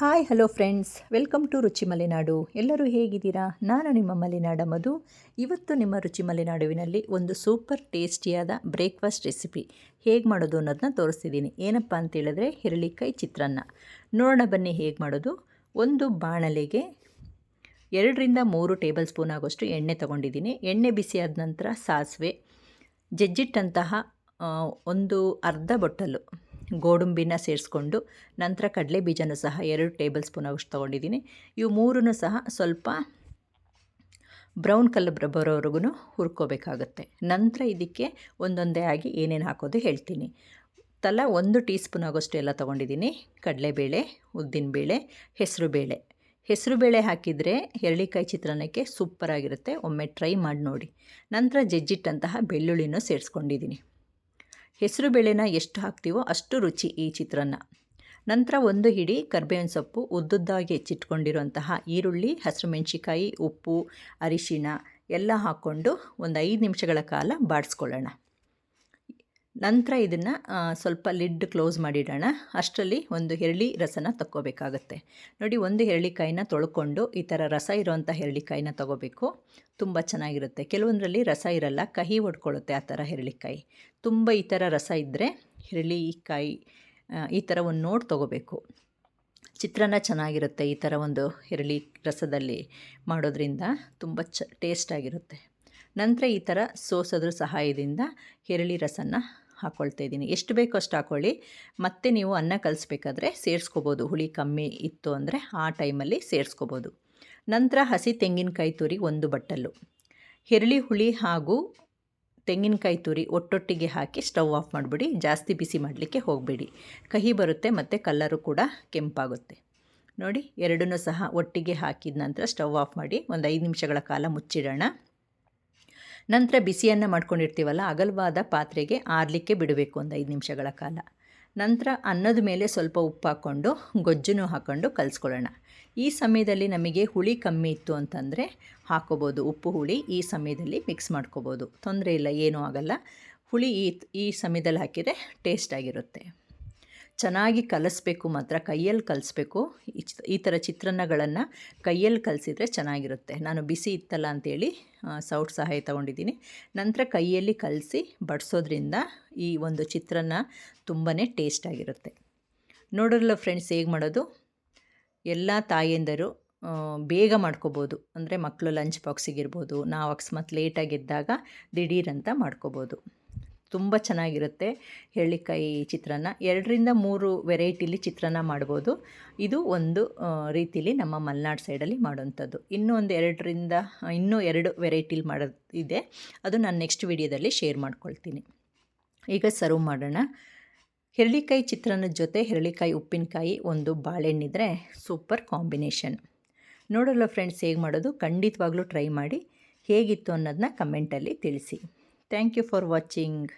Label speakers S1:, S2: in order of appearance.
S1: Hi hello friends, welcome to Ruchi Malenadu. ಎಲ್ಲರೂ ಹೇಗಿದ್ದೀರಾ? ನಾನು ನಿಮ್ಮ ಮಲೆನಾಡ ಮಧು. ಇವತ್ತು ನಿಮ್ಮ ರುಚಿ ಮಲೆನಾಡುವಿನಲ್ಲಿ ಒಂದು ಸೂಪರ್ ಟೇಸ್ಟಿಯಾದ ಬ್ರೇಕ್ಫಾಸ್ಟ್ ರೆಸಿಪಿ ಹೇಗೆ ಮಾಡೋದು ಅನ್ನೋದನ್ನ ತೋರಿಸ್ತಿದ್ದೀನಿ. ಏನಪ್ಪ ಅಂತೇಳಿದ್ರೆ ಹಿರಳಿಕಾಯಿ ಚಿತ್ರಾನ್ನ. ನೋಡೋಣ ಬನ್ನಿ ಹೇಗೆ ಮಾಡೋದು. ಒಂದು ಬಾಣಲೆಗೆ 2-3 ಟೇಬಲ್ ಸ್ಪೂನ್ ಆಗೋಷ್ಟು ಎಣ್ಣೆ ತೊಗೊಂಡಿದ್ದೀನಿ. ಎಣ್ಣೆ ಬಿಸಿಯಾದ ನಂತರ ಸಾಸಿವೆ, ಜಜ್ಜಿಟ್ಟಂತಹ ಒಂದು ಅರ್ಧ ಬೊಟ್ಟಲು ಗೋಡಂಬಿನ ಸೇರಿಸ್ಕೊಂಡು ನಂತರ ಕಡಲೆ ಬೀಜನೂ ಸಹ 2 ಟೇಬಲ್ ಸ್ಪೂನ್ ಆಗೋಷ್ಟು ತೊಗೊಂಡಿದ್ದೀನಿ. ಇವು ಮೂರನ್ನು ಸಹ ಸ್ವಲ್ಪ ಬ್ರೌನ್ ಕಲರ್ ಬರೋವರೆಗೂ ಹುರ್ಕೋಬೇಕಾಗುತ್ತೆ. ನಂತರ ಇದಕ್ಕೆ ಒಂದೊಂದೇ ಆಗಿ ಏನೇನು ಹಾಕೋದು ಹೇಳ್ತೀನಿ. ತಲಾ 1 ಟೀ ಸ್ಪೂನ್ ಆಗೋಷ್ಟು ಎಲ್ಲ ತೊಗೊಂಡಿದ್ದೀನಿ. ಕಡಲೆಬೇಳೆ, ಉದ್ದಿನಬೇಳೆ, ಹೆಸರುಬೇಳೆ ಹಾಕಿದರೆ ಹಿರಳಿಕಾಯಿ ಚಿತ್ರಾನ್ನಕ್ಕೆ ಸೂಪರಾಗಿರುತ್ತೆ. ಒಮ್ಮೆ ಟ್ರೈ ಮಾಡಿ ನೋಡಿ. ನಂತರ ಜಜ್ಜಿಟ್ಟಂತಹ ಬೆಳ್ಳುಳ್ಳಿನೂ ಸೇರಿಸ್ಕೊಂಡಿದ್ದೀನಿ. ಹೆಸರುಬೇಳೆನ ಎಷ್ಟು ಹಾಕ್ತೀವೋ ಅಷ್ಟು ರುಚಿ ಈ ಚಿತ್ರಾನ್ನ. ನಂತರ ಒಂದು ಹಿಡಿ ಕರಿಬೇವಿನ ಸೊಪ್ಪು, ಉದ್ದುದ್ದಾಗಿ ಹೆಚ್ಚಿಟ್ಕೊಂಡಿರುವಂತಹ ಈರುಳ್ಳಿ, ಹಸಿರುಮೆಣಸಿಕಾಯಿ, ಉಪ್ಪು, ಅರಿಶಿಣ ಎಲ್ಲ ಹಾಕ್ಕೊಂಡು ಒಂದು 5 ನಿಮಿಷಗಳ ಕಾಲ ಬಾಡಿಸ್ಕೊಳ್ಳೋಣ. ನಂತರ ಇದನ್ನು ಸ್ವಲ್ಪ ಲಿಡ್ ಕ್ಲೋಸ್ ಮಾಡಿಡೋಣ. ಅಷ್ಟರಲ್ಲಿ ಒಂದು ಹೆರಳಿ ರಸನ ತಕ್ಕೋಬೇಕಾಗತ್ತೆ. ನೋಡಿ, ಒಂದು ಹೆರಳಿಕಾಯಿನ ತೊಳ್ಕೊಂಡು ಈ ಥರ ರಸ ಇರೋವಂಥ ಹೆರಳಿಕಾಯಿನ ತೊಗೋಬೇಕು. ತುಂಬ ಚೆನ್ನಾಗಿರುತ್ತೆ. ಕೆಲವೊಂದರಲ್ಲಿ ರಸ ಇರಲ್ಲ, ಕಹಿ ಹೊಡ್ಕೊಳ್ಳುತ್ತೆ ಆ ಥರ ಹೆರಳಿಕಾಯಿ. ತುಂಬ ಈ ಥರ ರಸ ಇದ್ದರೆ ಹೆರಳಿಕಾಯಿ ಈ ಥರ ಒಂದು ನೋಡಿ ತೊಗೋಬೇಕು. ಚಿತ್ರಾನ್ನ ಚೆನ್ನಾಗಿರುತ್ತೆ ಈ ಥರ ಒಂದು ಹೆರಳಿ ರಸದಲ್ಲಿ ಮಾಡೋದ್ರಿಂದ ತುಂಬ ಟೇಸ್ಟಾಗಿರುತ್ತೆ. ನಂತರ ಈ ಥರ ಸೋಸೋದ್ರ ಸಹಾಯದಿಂದ ಹೆರಳಿ ರಸನ ಹಾಕ್ಕೊಳ್ತಾ ಇದ್ದೀನಿ. ಎಷ್ಟು ಬೇಕೋ ಅಷ್ಟು ಹಾಕ್ಕೊಳ್ಳಿ. ಮತ್ತು ನೀವು ಅನ್ನ ಕಲಿಸ್ಬೇಕಾದ್ರೆ ಸೇರಿಸ್ಕೋಬೋದು. ಹುಳಿ ಕಮ್ಮಿ ಇತ್ತು ಅಂದರೆ ಆ ಟೈಮಲ್ಲಿ ಸೇರಿಸ್ಕೋಬೋದು. ನಂತರ ಹಸಿ ತೆಂಗಿನಕಾಯಿ ತುರಿ 1 ಬಟ್ಟಲು, ಹೆರಳಿ ಹುಳಿ ಹಾಗೂ ತೆಂಗಿನಕಾಯಿ ತುರಿ ಒಟ್ಟೊಟ್ಟಿಗೆ ಹಾಕಿ ಸ್ಟವ್ ಆಫ್ ಮಾಡಿಬಿಡಿ. ಜಾಸ್ತಿ ಬಿಸಿ ಮಾಡಲಿಕ್ಕೆ ಹೋಗಬೇಡಿ, ಕಹಿ ಬರುತ್ತೆ ಮತ್ತು ಕಲ್ಲರು ಕೂಡ ಕೆಂಪಾಗುತ್ತೆ. ನೋಡಿ, ಎರಡನ್ನೂ ಸಹ ಒಟ್ಟಿಗೆ ಹಾಕಿದ ನಂತರ ಸ್ಟವ್ ಆಫ್ ಮಾಡಿ ಒಂದು 5 ನಿಮಿಷಗಳ ಕಾಲ ಮುಚ್ಚಿಡೋಣ. ನಂತರ ಬಿಸಿಯನ್ನು ಮಾಡ್ಕೊಂಡಿರ್ತೀವಲ್ಲ, ಅಗಲವಾದ ಪಾತ್ರೆಗೆ ಆರಲಿಕ್ಕೆ ಬಿಡಬೇಕು ಒಂದು 5 ನಿಮಿಷಗಳ ಕಾಲ. ನಂತರ ಅನ್ನದ ಮೇಲೆ ಸ್ವಲ್ಪ ಉಪ್ಪು ಹಾಕ್ಕೊಂಡು ಗೊಜ್ಜನ್ನು ಹಾಕ್ಕೊಂಡು ಕಲಿಸ್ಕೊಳ್ಳೋಣ. ಈ ಸಮಯದಲ್ಲಿ ನಮಗೆ ಹುಳಿ ಕಮ್ಮಿ ಇತ್ತು ಅಂತಂದರೆ ಹಾಕ್ಕೋಬೋದು. ಉಪ್ಪು ಹುಳಿ ಈ ಸಮಯದಲ್ಲಿ ಮಿಕ್ಸ್ ಮಾಡ್ಕೋಬೋದು, ತೊಂದರೆ ಇಲ್ಲ, ಏನೂ ಆಗಲ್ಲ. ಹುಳಿ ಈ ಸಮಯದಲ್ಲಿ ಹಾಕಿದರೆ ಟೇಸ್ಟಾಗಿರುತ್ತೆ. ಚೆನ್ನಾಗಿ ಕಲಿಸ್ಬೇಕು, ಮಾತ್ರ ಕೈಯಲ್ಲಿ ಕಲಿಸ್ಬೇಕು. ಈ ಥರ ಚಿತ್ರಾನ್ನಗಳನ್ನು ಕೈಯಲ್ಲಿ ಕಲಿಸಿದರೆ ಚೆನ್ನಾಗಿರುತ್ತೆ. ನಾನು ಬಿಸಿ ಇತ್ತಲ್ಲ ಅಂಥೇಳಿ ಸೌಟ್ ಸಹಾಯ ತೊಗೊಂಡಿದ್ದೀನಿ. ನಂತರ ಕೈಯಲ್ಲಿ ಕಲಸಿ ಬಡಿಸೋದ್ರಿಂದ ಈ ಒಂದು ಚಿತ್ರಾನ್ನ ತುಂಬಾ ಟೇಸ್ಟಾಗಿರುತ್ತೆ. ನೋಡೋಲ್ಲ ಫ್ರೆಂಡ್ಸ್ ಹೇಗೆ ಮಾಡೋದು. ಎಲ್ಲ ತಾಯಂದಿರು ಬೇಗ ಮಾಡ್ಕೋಬೋದು. ಅಂದರೆ ಮಕ್ಕಳು ಲಂಚ್ ಬಾಕ್ಸಿಗಿರ್ಬೋದು, ನಾವು ಅಕಸ್ಮಾತ್ ಲೇಟಾಗಿ ಎದ್ದಾಗ ದಿಢೀರಂತ ಮಾಡ್ಕೋಬೋದು. ತುಂಬ ಚೆನ್ನಾಗಿರುತ್ತೆ ಹೆರಳಿಕಾಯಿ ಚಿತ್ರಾನ್ನ. 2-3 ವೆರೈಟಿಲಿ ಚಿತ್ರಾನ್ನ ಮಾಡ್ಬೋದು. ಇದು ಒಂದು ರೀತಿಲಿ ನಮ್ಮ ಮಲೆನಾಡು ಸೈಡಲ್ಲಿ ಮಾಡೋವಂಥದ್ದು. ಇನ್ನೂ 2 ವೆರೈಟಿಲಿ ಮಾಡೋದು ಇದೆ, ಅದು ನಾನು ನೆಕ್ಸ್ಟ್ ವಿಡಿಯೋದಲ್ಲಿ ಶೇರ್ ಮಾಡ್ಕೊಳ್ತೀನಿ. ಈಗ ಸರ್ವ್ ಮಾಡೋಣ. ಹೆರಳಿಕಾಯಿ ಚಿತ್ರಾನ್ನದ ಜೊತೆ ಹೆರಳಿಕಾಯಿ ಉಪ್ಪಿನಕಾಯಿ, ಒಂದು ಬಾಳೆಹಣ್ಣಿದ್ರೆ ಸೂಪರ್ ಕಾಂಬಿನೇಷನ್. ನೋಡೋಲ್ಲ ಫ್ರೆಂಡ್ಸ್ ಹೇಗೆ ಮಾಡೋದು. ಖಂಡಿತವಾಗ್ಲೂ ಟ್ರೈ ಮಾಡಿ. ಹೇಗಿತ್ತು ಅನ್ನೋದನ್ನ ಕಮೆಂಟಲ್ಲಿ ತಿಳಿಸಿ. Thank you for watching.